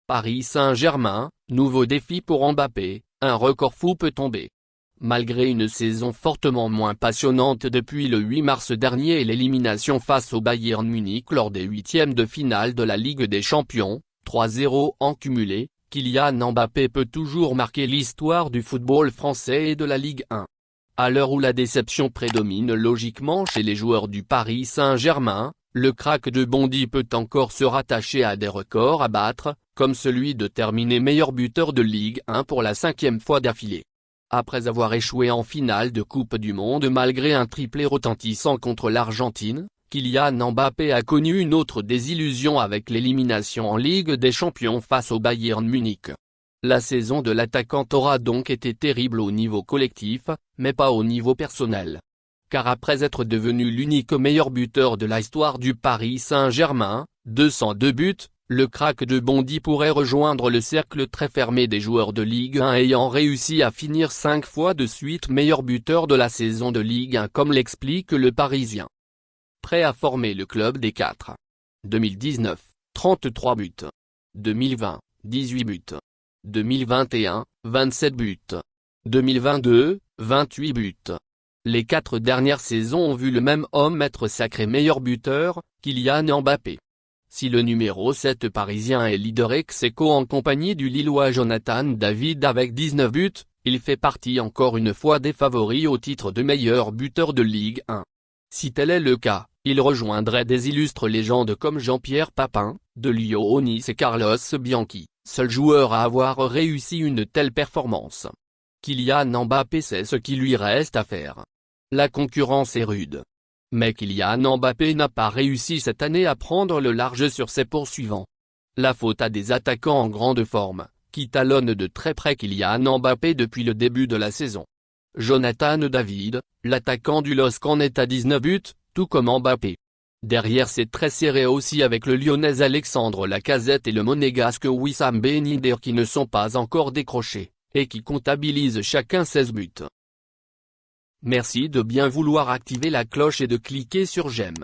Paris Saint-Germain, nouveau défi pour Mbappé, un record fou peut tomber. Malgré une saison fortement moins passionnante depuis le 8 mars dernier et l'élimination face au Bayern Munich lors des huitièmes de finale de la Ligue des Champions, 3-0 en cumulé, Kylian Mbappé peut toujours marquer l'histoire du football français et de la Ligue 1. À l'heure où la déception prédomine logiquement chez les joueurs du Paris Saint-Germain, le crack de Bondy peut encore se rattacher à des records à battre, comme celui de terminer meilleur buteur de Ligue 1 pour la 5e fois d'affilée. Après avoir échoué en finale de Coupe du Monde malgré un triplé retentissant contre l'Argentine, Kylian Mbappé a connu une autre désillusion avec l'élimination en Ligue des Champions face au Bayern Munich. La saison de l'attaquant aura donc été terrible au niveau collectif, mais pas au niveau personnel. Car après être devenu l'unique meilleur buteur de l'histoire du Paris Saint-Germain, 202 buts, le crack de Bondy pourrait rejoindre le cercle très fermé des joueurs de Ligue 1 ayant réussi à finir 5 fois de suite meilleur buteur de la saison de Ligue 1 comme l'explique le Parisien. Prêt à former le club des 4. 2019, 33 buts. 2020, 18 buts. 2021, 27 buts. 2022, 28 buts. Les 4 dernières saisons ont vu le même homme être sacré meilleur buteur, Kylian Mbappé. Si le numéro 7 parisien est leader ex-aequo en compagnie du Lillois Jonathan David avec 19 buts, il fait partie encore une fois des favoris au titre de meilleur buteur de Ligue 1. Si tel est le cas, il rejoindrait des illustres légendes comme Jean-Pierre Papin, de Lyon et Carlos Bianchi, seul joueur à avoir réussi une telle performance. Kylian Mbappé sait ce qu'il lui reste à faire. La concurrence est rude. Mais Kylian Mbappé n'a pas réussi cette année à prendre le large sur ses poursuivants. La faute à des attaquants en grande forme, qui talonnent de très près Kylian Mbappé depuis le début de la saison. Jonathan David, l'attaquant du LOSC en est à 19 buts, tout comme Mbappé. Derrière c'est très serré aussi avec le Lyonnais Alexandre Lacazette et le Monégasque Wissam Ben Yedder qui ne sont pas encore décrochés, et qui comptabilisent chacun 16 buts. Merci de bien vouloir activer la cloche et de cliquer sur j'aime.